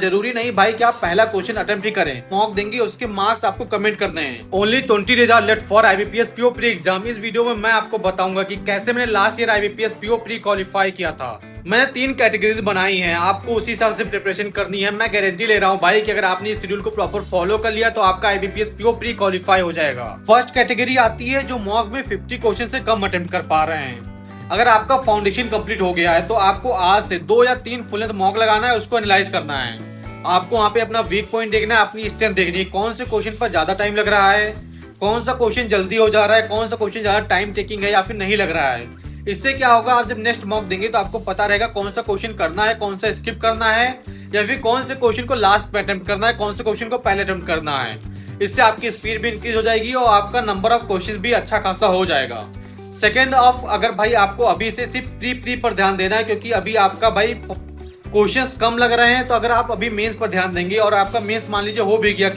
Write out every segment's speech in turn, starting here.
जरूरी नहीं भाई कि आप पहला क्वेश्चन अटेम्प्ट ही करें, मॉक देंगे उसके मार्क्स आपको कमेंट करने हैं। Only 20 days are left for IBPS PO pre exam. इस वीडियो में मैं आपको बताऊंगा कि कैसे मैंने last year IBPS PO pre qualify किया था। मैंने 3 कैटेगरीज बनाई हैं, आपको उसी हिसाब से प्रिपरेशन करनी है। मैं गारंटी ले रहा हूँ भाई कि अगर आपने इस शेड्यूल को प्रॉपर फॉलो कर लिया तो आपका IBPS PO प्री क्वालिफाई हो जाएगा। फर्स्ट कैटेगरी आती है जो मॉक में 50 क्वेश्चन से कम अटेम्प्ट कर पा रहे हैं। अगर आपका फाउंडेशन कंप्लीट हो गया है तो आपको आज से 2 या 3 फुल लेंथ मॉक लगाना है, उसको एनालाइज करना है। आपको वहाँ पे अपना वीक पॉइंट देखना है, अपनी स्ट्रेंथ देखनी है, कौन से क्वेश्चन पर ज्यादा टाइम लग रहा है, कौन सा क्वेश्चन जल्दी हो जा रहा है, कौन सा क्वेश्चन ज्यादा टाइम टेकिंग है या फिर नहीं लग रहा है। इससे क्या होगा, आप जब नेक्स्ट मॉक देंगे तो आपको पता रहेगा कौन सा क्वेश्चन करना है, कौन सा स्किप करना है, या फिर कौन से क्वेश्चन को लास्ट में अटेम्प्ट करना है, कौन से क्वेश्चन को पहले अटेम्प्ट करना है। इससे आपकी स्पीड भी इंक्रीज हो जाएगी और आपका नंबर ऑफ क्वेश्चन भी अच्छा खासा हो जाएगा। सेकेंड ऑफ, अगर भाई आपको अभी से सिर्फ प्री पर ध्यान देना है, क्योंकि अभी आपका भाई क्वेश्चंस कम लग रहे हैं, तो अगर आप अभी मेंस पर ध्यान देंगे और आपका मेंस मान लीजिए हो भी गया,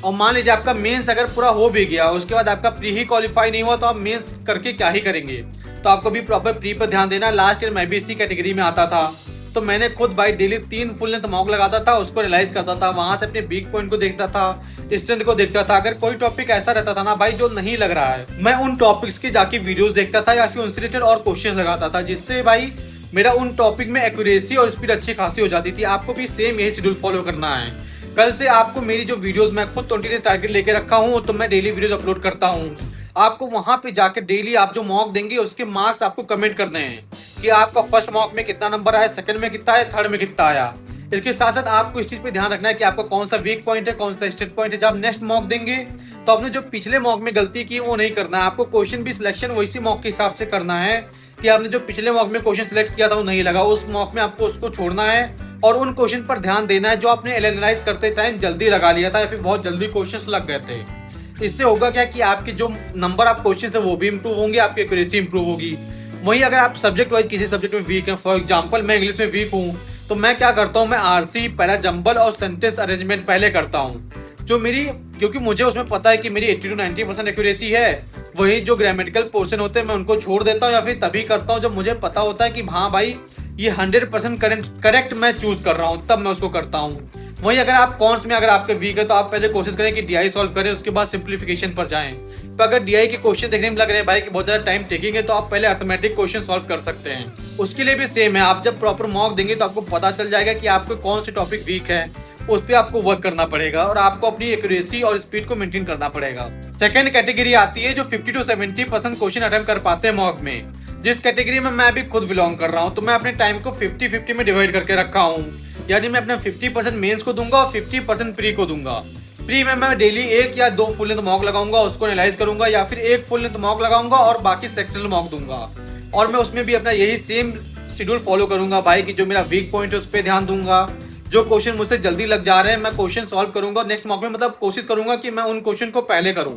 और मान लीजिए आपका मेंस अगर पूरा हो भी गया, उसके बाद आपका प्री ही क्वालिफाई नहीं हुआ, तो आप मेंस करके क्या ही करेंगे। तो आपको भी प्रॉपर प्री पर ध्यान देना। लास्ट ईयर मैं भी इसी कैटेगरी में आता था, तो मैंने खुद भाई डेली 3 फुल लेंथ मॉक लगाता था, उसको रियलाइज करता था, वहां से अपने वीक पॉइंट को देखता था, स्ट्रेंथ को देखता था। अगर कोई टॉपिक ऐसा रहता था ना भाई जो नहीं लग रहा है, मैं उन टॉपिक्स के जाके वीडियोस देखता था या फिर उनसे रिलेटेड और क्वेश्चन लगाता था, जिससे भाई मेरा उन टॉपिक में एक्यूरेसी और स्पीड अच्छी खासी हो जाती थी। आपको भी सेम यही शेड्यूल फॉलो करना है। कल से आपको मेरी जो वीडियोस, मैं खुद 20 डेज टारगेट लेके रखा हूँ, तो मैं डेली वीडियोस अपलोड करता हूँ। आपको वहां पे जाके डेली आप जो मॉक देंगे उसके मार्क्स आपको कमेंट करने हैं कि आपका फर्स्ट मॉक में कितना नंबर आया, सेकंड में कितना है, थर्ड में कितना आया। इसके साथ साथ आपको इस चीज पे ध्यान रखना है कि आपका कौन सा वीक पॉइंट है, कौन सा स्ट्रेंथ पॉइंट है। जब नेक्स्ट मॉक देंगे तो आपने जो पिछले मॉक में गलती की वो नहीं करना है। आपको क्वेश्चन भी सिलेक्शन वैसी मॉक के हिसाब से करना है कि आपने जो पिछले मॉक में क्वेश्चन सिलेक्ट किया था वो नहीं लगा, उस मॉक में आपको उसको छोड़ना है और उन क्वेश्चन पर ध्यान देना है जो आपने एनालाइज करते टाइम जल्दी लगा लिया था या फिर बहुत जल्दी क्वेश्चन लग गए थे। इससे होगा क्या कि आपके जो नंबर ऑफ क्वेश्चन है वो भी इंप्रूव होंगे, आपकी एक्यूरेसी इंप्रूव होगी। वहीं अगर आप सब्जेक्ट वाइज किसी सब्जेक्ट में वीक हैं, फॉर एग्जांपल मैं इंग्लिश में वीक हूँ, तो मैं क्या करता हूँ, मैं आरसी, पैरा जंबल और सेंटेंस अरेंजमेंट पहले करता हूँ, जो मेरी, क्योंकि मुझे उसमें पता है कि मेरी 80 to 90% एक्यूरेसी है। वही जो ग्रामेटिकल पोर्शन होते हैं मैं उनको छोड़ देता हूँ या फिर तभी करता हूँ जब मुझे पता होता है कि हाँ भाई ये 100% करेक्ट मैं चूज कर रहा हूँ, तब मैं उसको करता हूँ। वहीं अगर आप कॉन्स में अगर आपके वीक है तो आप पहले कोशिश करें कि डीआई सॉल्व करें, उसके बाद सिंप्लीफिकेशन पर जाएं। तो अगर डीआई के क्वेश्चन देखने में लग रहे हैं भाई कि बहुत ज़्यादा टाइम टेकिंग है, तो आप पहले अर्थमेटिक क्वेश्चन सॉल्व कर सकते हैं। उसके लिए भी सेम है, आप जब प्रॉपर मॉक देंगे तो आपको पता चल जाएगा कि आपको कौन से टॉपिक वीक है, उस पर आपको वर्क करना पड़ेगा और आपको अपनी एक्यूरेसी और स्पीड को मेंटेन करना पड़ेगा। सेकंड कैटेगरी आती है जो 50 to 70% क्वेश्चन अटेम्प्ट कर पाते हैं मॉक में, जिस कैटेगरी में मैं भी खुद बिलोंग कर रहा हूँ। तो मैं अपने टाइम को 50-50 में डिवाइड करके रखा हूँ, यानी मैं अपने 50% मेंस को दूंगा और 50% प्री को दूंगा। प्री में मैं डेली 1 या 2 फुल लेंथ मॉक लगाऊंगा, उसको एनालाइज करूंगा, या फिर 1 फुल लेंथ मॉक लगाऊंगा और बाकी सेक्शनल मॉक दूंगा। और मैं उसमें भी अपना यही सेम शेड्यूल फॉलो करूंगा भाई कि जो मेरा वीक पॉइंट है उस पर ध्यान दूंगा। जो क्वेश्चन मुझसे जल्दी लग जा रहे हैं मैं क्वेश्चन सॉल्व करूंगा नेक्स्ट मॉक में, मतलब कोशिश करूंगा कि मैं उन क्वेश्चन को पहले करूं,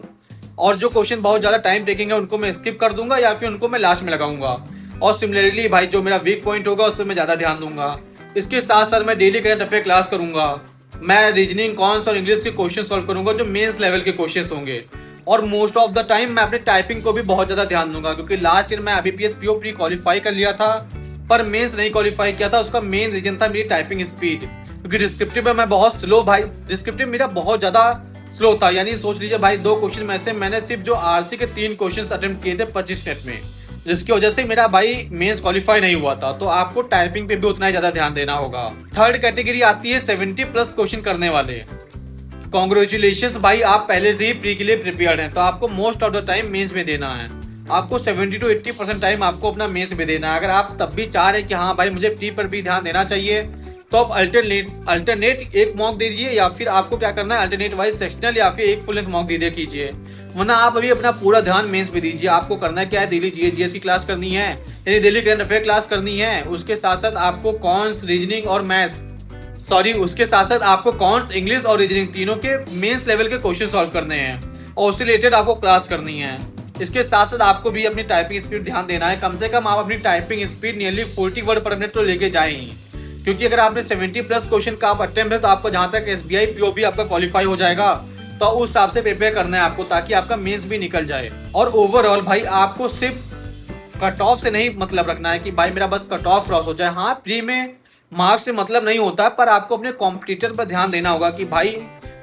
और जो क्वेश्चन बहुत ज्यादा टाइम टेकिंग है उनको मैं स्किप कर दूंगा या फिर उनको मैं लास्ट में लगाऊंगा। और सिमिलरली भाई जो मेरा वीक पॉइंट होगा उस पर मैं ज्यादा ध्यान दूंगा। इसके साथ साथ मैं डेली करंट अफेयर क्लास करूंगा, मैं रीजनिंग, कॉन्स और इंग्लिश के क्वेश्चन सॉल्व करूंगा जो मेंस लेवल के क्वेश्चंस होंगे। और मोस्ट ऑफ द टाइम मैं अपने टाइपिंग को भी बहुत ज्यादा ध्यान दूंगा, क्योंकि लास्ट ईयर मैं IBPS PO प्री क्वालिफाई कर लिया था पर मेंस नहीं क्वालिफाई किया था। उसका मेन रीजन था मेरी टाइपिंग स्पीड, क्योंकि डिस्क्रिप्टिव में मैं बहुत स्लो, भाई डिस्क्रिप्टिव मेरा बहुत ज्यादा स्लो था। यानी सोच लीजिए भाई 2 क्वेश्चन में से मैंने सिर्फ जो आरसी के 3 क्वेश्चन अटेम्प्ट किए थे 25 मिनट में, जिसकी वजह से मेरा भाई मेंस क्वालिफाई नहीं हुआ था। तो आपको टाइपिंग पे भी उतना ही ज्यादा ध्यान देना होगा। थर्ड कैटेगरी आती है 70+ क्वेश्चन करने वाले। कॉन्ग्रेचुलेशंस भाई, आप पहले से ही प्री के लिए प्रिपेयर्ड हैं, तो आपको most of the time mains में देना है। आपको 70 to 80% टाइम आपको अपना मेंस में देना है। अगर आप तब भी चाह रहे हैं कि हाँ भाई मुझे प्री पर भी ध्यान देना चाहिए, तो आप अल्टरनेट एक मॉक दे दीजिए, या फिर आपको क्या करना है अल्टरनेट वाइज सेक्शनल या फिर एक फुल लेंथ मॉक दे दिया कीजिए। वरना आप अभी अपना पूरा ध्यान मेंस पे दीजिए। आपको करना क्या है, डेली जीएस की क्लास करनी है, यानी डेली करंट अफेयर क्लास करनी है। उसके साथ साथ आपको कॉन्स, रीजनिंग और मैथ्स, उसके साथ साथ आपको कॉन्स, इंग्लिश और रीजनिंग तीनों के मेंस लेवल के क्वेश्चन सॉल्व करने हैं और उससे रिलेटेड आपको क्लास करनी है। इसके साथ साथ आपको भी अपनी टाइपिंग स्पीड ध्यान देना है। कम से कम आप अपनी टाइपिंग स्पीड नियरली 40 वर्ड पर मिनट तो लेके जाएं, क्योंकि अगर आपने 70+ क्वेश्चन का आप अटेम्प्ट है तो आपको जहां तक SBI PO भी आपका क्वालिफाई हो जाएगा, तो उस हिसाब से प्रिपेयर करना है आपको, ताकि आपका मेंस भी निकल जाए। और ओवरऑल भाई आपको सिर्फ कट ऑफ से नहीं मतलब रखना है कि भाई मेरा बस कट ऑफ क्रॉस हो जाए। हाँ, प्री में मार्क्स से मतलब नहीं होता, पर आपको अपने कॉम्पिटिटर पर ध्यान देना होगा कि भाई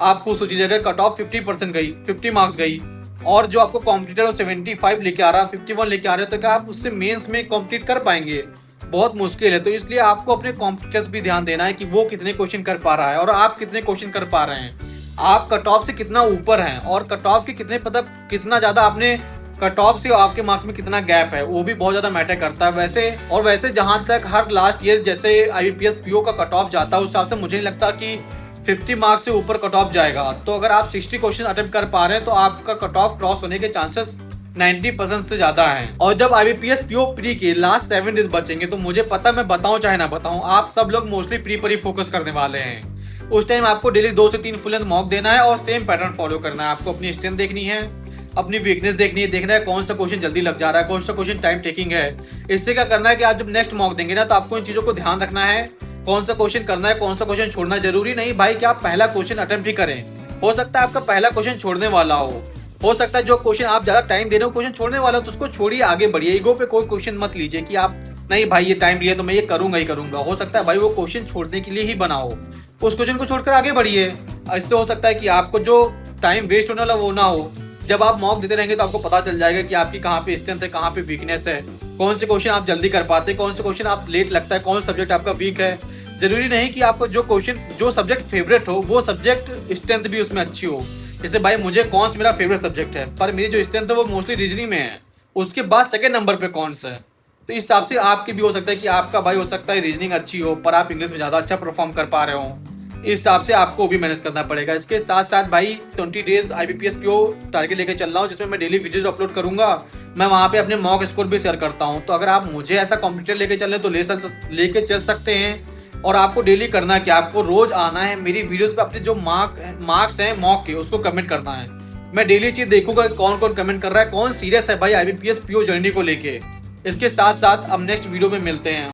आपको सोचिए अगर कट ऑफ 50% गई, 50 मार्क्स गई, और जो आपको कॉम्पिटिटर 75 लेके आ रहा है, 51 लेके आ रहे हो, तो क्या आप उससे मेंस में कॉम्पिट कर पाएंगे? बहुत मुश्किल है। तो इसलिए आपको अपने कॉम्पिटिटर्स भी ध्यान देना है कि वो कितने क्वेश्चन कर पा रहा है और आप कितने क्वेश्चन कर पा रहे हैं, आप कट ऑफ से कितना ऊपर हैं, और कट ऑफ के कितने मतलब कितना ज्यादा आपने कट ऑफ से आपके मार्क्स में कितना गैप है, वो भी बहुत ज्यादा मैटर करता है। वैसे जहां तक हर लास्ट ईयर जैसे IBPS PO का कट ऑफ जाता है, उस हिसाब से मुझे नहीं लगता कि 50 मार्क्स से ऊपर कट ऑफ जाएगा। तो अगर आप 60 क्वेश्चन अटेम्प्ट कर पा रहे हैं तो आपका कट ऑफ क्रॉस होने के चांसेस 90% से ज्यादा हैं। और जब IBPS PO प्री के लास्ट 7 डेज बचेंगे तो मुझे पता, मैं बताऊं चाहे ना बताऊं, आप सब लोग मोस्टली प्री पर ही फोकस करने वाले हैं। उस टाइम आपको डेली 2 से 3 फुल लेंथ मॉक देना है और सेम पैटर्न फॉलो करना है। आपको अपनी स्ट्रेंथ देखनी है, अपनी वीकनेस देखनी है, देखना है कौन सा क्वेश्चन जल्दी लग जा रहा है, कौन सा क्वेश्चन टाइम टेकिंग है। इससे क्या करना है कि आप जब नेक्स्ट मॉक देंगे ना, तो आपको इन चीजों को ध्यान रखना है, कौन सा क्वेश्चन करना है, कौन सा क्वेश्चन छोड़ना है। जरूरी नहीं भाई कि आप पहला क्वेश्चन अटेम्प्ट ही करें, हो सकता है आपका पहला क्वेश्चन छोड़ने वाला हो सकता है जो क्वेश्चन आप ज्यादा टाइम दे रहे हो क्वेश्चन छोड़ने वाला हो, तो उसको छोड़िए, आगे बढ़िए। ईगो पे कोई क्वेश्चन मत लीजिए कि आप नहीं भाई ये टाइम लिया तो मैं ये करूंगा ही करूंगा। हो सकता है भाई वो क्वेश्चन छोड़ने के लिए ही बना हो, उस क्वेश्चन को छोड़कर आगे बढ़िए। इससे हो सकता है कि आपको जो टाइम वेस्ट होने वाला वो ना हो। जब आप मॉक देते रहेंगे तो आपको पता चल जाएगा कि आपकी कहाँ पे स्ट्रेंथ है, कहाँ पे वीकनेस है, कौन से क्वेश्चन आप जल्दी कर पाते हैं, कौन से क्वेश्चन आप लेट लगता है, कौन सा सब्जेक्ट आपका वीक है। जरूरी नहीं कि आपको जो सब्जेक्ट फेवरेट हो वो सब्जेक्ट स्ट्रेंथ भी उसमें अच्छी हो। जैसे भाई मुझे कौन सा मेरा फेवरेट सब्जेक्ट है, पर मेरी जो स्ट्रेंथ है वो मोस्टली रीजनिंग में है, उसके बाद सेकंड नंबर पे कौन सा है। तो इस हिसाब से आपकी भी हो सकता है कि आपका भाई हो सकता है रीजनिंग अच्छी हो पर आप इंग्लिश में ज़्यादा अच्छा परफॉर्म कर पा रहे हो। इस हिसाब से आपको भी मेहनत करना पड़ेगा। इसके साथ साथ भाई 20 डेज IBPS PO टारगेट लेके चल रहा हूँ, जिसमें मैं डेली वीडियोज अपलोड करूंगा। मैं वहाँ पे अपने मॉक स्कोर भी शेयर करता हूँ। तो अगर आप मुझे ऐसा कॉम्पिटिटर लेके चल रहे तो लेके चल सकते हैं। और आपको डेली करना है कि आपको रोज आना है मेरी वीडियोस पे, अपने जो मार्क्स हैं मॉक के उसको कमेंट करना है। मैं डेली चीज देखूंगा कौन कौन कमेंट कर रहा है, कौन सीरियस है भाई IBPS PO जर्नी को लेके। इसके साथ साथ अब नेक्स्ट वीडियो में मिलते हैं।